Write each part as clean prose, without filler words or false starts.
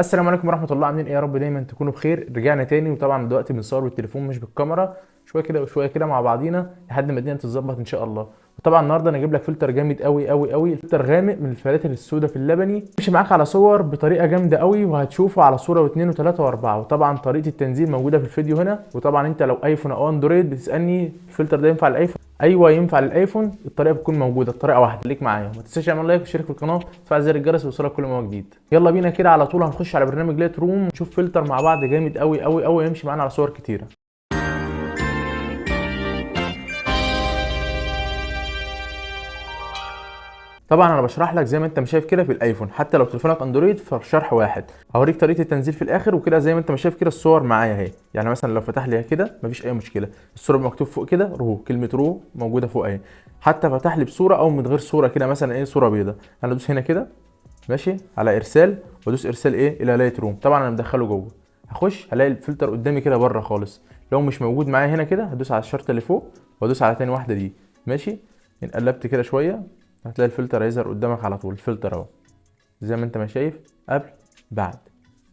السلام عليكم ورحمه الله، عاملين ايه؟ يا رب دايما تكونوا بخير. رجعنا تاني، وطبعا دلوقتي بنصور بالتليفون مش بالكاميرا، شويه كده وشويه كده مع بعضينا لحد ما الدنيا تتظبط ان شاء الله. وطبعا النهارده انا جايب لك فلتر جامد قوي قوي قوي، فلتر غامق من الفلاتر السوداء في اللبني، يمشي معاك على صور بطريقه جامده قوي، وهتشوفه على صوره واثنين وثلاثه واربعه. وطبعا طريقه التنزيل موجوده في الفيديو هنا. وطبعا انت لو ايفون او اندرويد بتسالني الفلتر ده ينفع الايفون؟ ايوه ينفع للايفون. الطريقه بتكون موجوده، الطريقه واحده. خليك معايا، ما تنساش تعمل لايك وتشترك في القناه وتفعل زر الجرس ليوصلك كل ما هو جديد. يلا بينا كده على طول هنخش على برنامج لايت روم، نشوف فلتر مع بعض جامد قوي قوي قوي يمشي معانا على صور كتيره. طبعا انا بشرح لك زي ما انت شايف كده في الايفون، حتى لو تليفونك اندرويد فالشرح واحد. هوريك طريقه التنزيل في الاخر وكده. زي ما انت شايف كده الصور معايا اهي، يعني مثلا لو فتح لي كده مفيش اي مشكله، الصوره مكتوب فوق كده رو، كلمه رو موجوده فوق اهي. حتى فتح لي بصوره او من غير صوره كده، مثلا ايه صوره بيضاء، انا ادوس هنا كده ماشي على ارسال، وادوس ارسال ايه الى لايت روم. طبعا انا مدخله جوه، هخش هلاقي الفلتر قدامي كده بره خالص. لو مش موجود معايا هنا كده هدوس على الشرطه اللي فوق وادوس على تاني واحده دي ماشي. ان قلبت كده شويه هتلاقي الفلتر هيظهر قدامك على طول. الفلتر اهو زي ما انت ما شايف، قبل بعد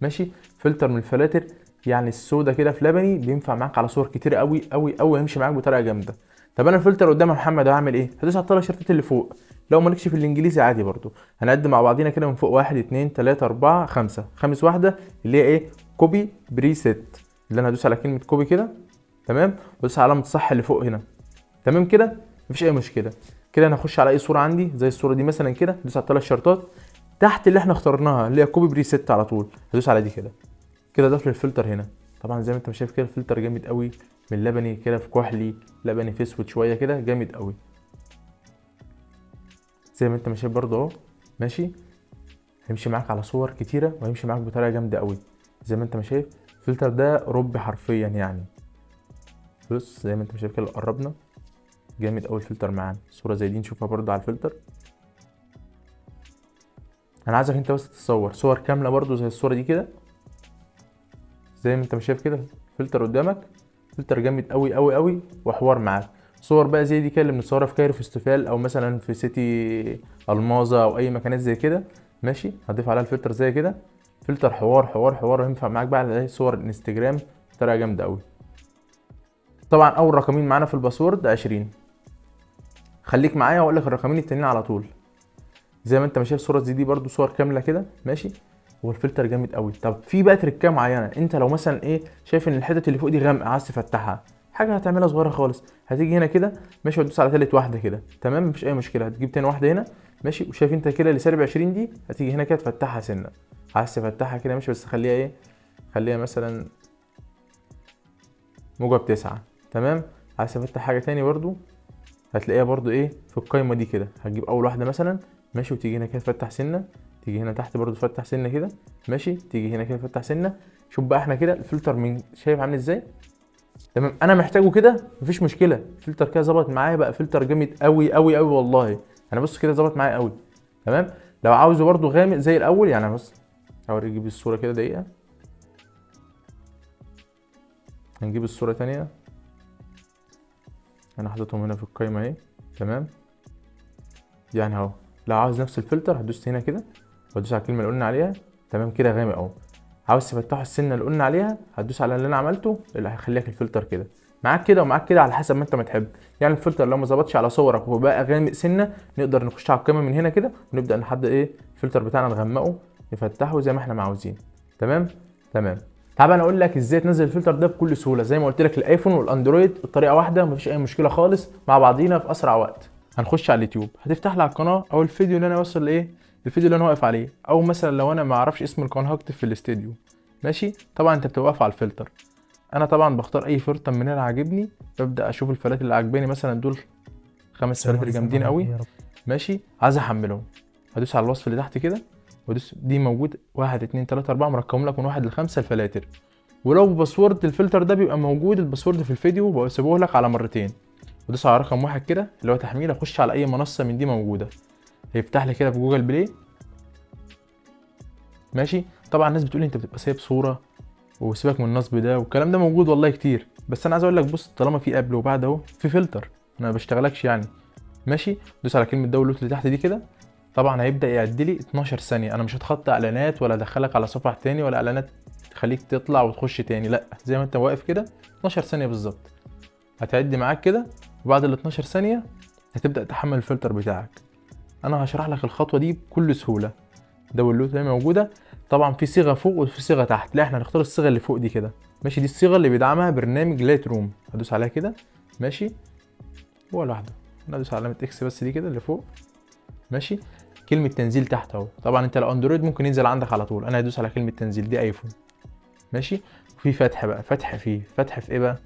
ماشي. فلتر من الفلاتر يعني السودا كده في لبني، بينفع معاك على صور كتير قوي قوي قوي، يمشي معاك بطريقه جامده. طب انا الفلتر قدام يا محمد هعمل ايه؟ هدوس على الثلاث شرطات اللي فوق. لو مالكش في الانجليزي عادي برضو، هنقدم مع بعضينا كده من فوق. واحد اتنين تلاته اربعه خمسه، خامس واحده اللي هي ايه؟ كوبي بريسيت. اللي انا هدوس على كلمه كوبي كده تمام، وادوس على علامه صح اللي فوق هنا تمام كده، مفيش اي مشكله. كده انا هخش على اي صوره عندي زي الصوره دي مثلا كده، ادوس على الثلاث شرطات تحت اللي احنا اخترناها اللي هي كوبي بريسيت، على طول هدوس على دي كده. كده ضاف لي الفلتر هنا. طبعا زي ما انت شايف كده الفلتر جامد قوي، من لبني كده في كحلي، لبني في اسود شويه كده، جامد قوي زي ما انت شايف برضه اهو ماشي. هيمشي معاك على صور كتيره وهيمشي معاك بطريقه جامده قوي. زي ما انت شايف الفلتر ده رب حرفيا يعني. بص زي ما انت شايف كده، قربنا جامد قوي الفلتر معانا. صوره زي دي نشوفها برضه على الفلتر. انا عايزك انت بس تتصور صور كامله برضه زي الصوره دي كده، زي ما انت شايف كده فلتر قدامك. فلتر جامد قوي قوي قوي وحوار معاك. صور بقى زي دي كده اللي بنصورها في كايرو فيستيفال، او مثلا في سيتي الماظة او اي مكانات زي كده ماشي، هضيف عليها الفلتر زي كده. فلتر حوار حوار حوار، وينفع معاك بقى على صور الانستجرام بطريقه جامده قوي. طبعا اول رقمين معانا في الباسورد 20. خليك معايا واقول لك الرقمين التانيين على طول. زي ما انت شايف صوره زي دي برده صور كامله كده ماشي. هو الفلتر جامد قوي. طب في بقى تركه معينه، انت لو مثلا ايه شايف ان الحتت اللي فوق دي غامقه عايز تفتحها، حاجه هتعملها صغيره خالص، هتيجي هنا كده ماشي وتدوس على ثالث واحده كده تمام، مفيش اي مشكله. هتجيب تاني واحده هنا ماشي، وشايف انت كده اللي سالب 20 دي، هتيجي هنا كده تفتحها سنه. عايز تفتحها كده ماشي، بس خليها ايه، خليها مثلا موجب 9 تمام. عايز تفتح حاجه تاني برده هتلاقيها برده ايه في القايمه دي كده. هتجيب اول واحده مثلا ماشي، وتيجي هنا كده تفتح سنه، تيجي هنا تحت برده تفتح سنه كده ماشي، تيجي هنا كده تفتح سنه. شوف بقى احنا كده الفلتر من شايف عامل ازاي تمام. انا محتاجه كده مفيش مشكله. الفلتر كده ظبط معايا بقى، فلتر جامد قوي قوي قوي والله. انا بص كده ظبط معايا قوي تمام. لو عاوزه برده غامق زي الاول يعني، بص هوريك اجيب الصوره كده دقيقه. هنجيب الصوره تانية، انا حاططهم هنا في القايمه اهي تمام. يعني اهو لو عاوز نفس الفلتر هتدوس هنا كده وتدوس على الكلمه اللي قلنا عليها تمام كده، غامق اهو. عاوز تفتحوا السنه اللي قلنا عليها هتدوس على اللي انا عملته اللي هيخليك الفلتر كده معاك كده ومعاك كده على حسب ما انت بتحب. يعني الفلتر لو ما ظبطش على صورك وبقى غامق سنه، نقدر نخش على القائمه من هنا كده ونبدا نحدد ايه الفلتر بتاعنا، نغمقه نفتحه زي ما احنا عاوزين تمام تمام. تعال انا اقول لك ازاي تنزل الفلتر ده بكل سهوله. زي ما قلت لك الايفون والاندرويد الطريقه واحده، مفيش اي مشكله خالص، مع بعضينا في اسرع وقت. هنخش على اليوتيوب، هتفتح لي على القناه او الفيديو اللي انا واصل لايه، الفيديو اللي انا واقف عليه، او مثلا لو انا ما اعرفش اسم القناه هكتب في الاستديو ماشي. طبعا انت بتبقى واقف على الفلتر. انا طبعا بختار اي فلتر من هنا عاجبني، ببدا اشوف الفلاتر اللي عاجباني، مثلا دول 5 فلاتر جامدين قوي ماشي، عايز احملهم. هدوس على الوصف اللي تحت كده وادوس دي، موجود 1 2 3 4 مرقم لك من 1 ل5 الفلاتر. ولو باسورد الفلتر ده بيبقى موجود الباسورد في الفيديو، بسيبه لك على مرتين. ودوس على رقم 1 كده اللي هو تحميل، اخش على اي منصه من دي موجوده، هيفتح لي كده في جوجل بلاي ماشي. طبعا الناس بتقول لي انت بتبقى سايب صوره وسيبك من النصب ده، والكلام ده موجود والله كتير، بس انا عايز اقول لك بص، طالما في قبل وبعد اهو في فلتر، انا ما بشتغلكش يعني ماشي. دوس على كلمه داونلود اللي تحت دي كده طبعا هيبدا يعد لي 12 ثانيه. انا مش هتخطى اعلانات ولا ادخلك على صفحه تاني ولا اعلانات تخليك تطلع وتخش تاني، لا، زي ما انت واقف كده 12 ثانيه بالظبط هتعد معاك كده. وبعد ال 12 ثانيه هتبدا تحمل الفلتر بتاعك. انا هشرح لك الخطوه دي بكل سهوله. داونلود هي موجوده. طبعا في صيغه فوق وفي صيغه تحت، لا احنا هنختار الصيغه اللي فوق دي كده، ماشي. دي الصيغه اللي بيدعمها برنامج لايت روم. هدوس عليها كده، ماشي، هو لوحده. انا هدوس على علامه اكس بس دي كده اللي فوق، ماشي. كلمه تنزيل تحت اهو. طبعا انت لو اندرويد ممكن ينزل عندك على طول، انا هدوس على كلمه تنزيل دي ايفون، ماشي. وفي فتح بقى، فتح في ايه بقى؟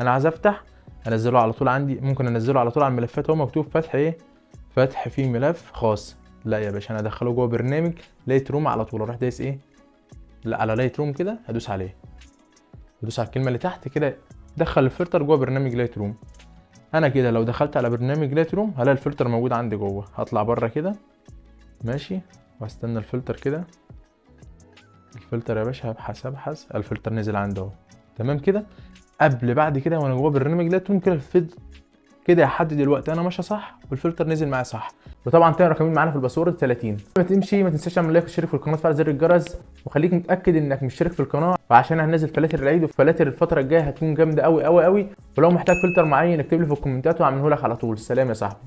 انا عايز افتح انزله على طول عندي، ممكن انزله على طول على الملفات. هو مكتوب فتح ايه؟ فتح فيه ملف خاص. لا يا باشا، انا ادخله جوه برنامج لايت روم على طول. اروح دايس ايه؟ لا، على لايت روم كده هدوس عليه، هدوس على الكلمه اللي تحت كده، دخل الفلتر جوه برنامج لايت روم. انا كده لو دخلت على برنامج لايت روم هلاقي الفلتر موجود عندي جوه. هطلع بره كده، ماشي، واستنى الفلتر كده. الفلتر يا باشا ابحث، الفلتر نزل عندي اهو، تمام كده. بعد كده وانا جوه برنامج لايت روم كده كده لحد دلوقتي انا ماشي صح والفلتر نزل معايا صح. وطبعا تاني رقمين معانا في الباسورد 30. ما تمشي ما تنساش تعمل لايك وتشترك في القناه وتفعل زر الجرس، وخليك متاكد انك مشترك في القناه وعشان هننزل فلاتر العيد وفلاتر الفتره الجايه هتكون جامده قوي قوي قوي. ولو محتاج فلتر معين اكتب لي في الكومنتات وهعمله لك على طول. سلام يا صاحبي.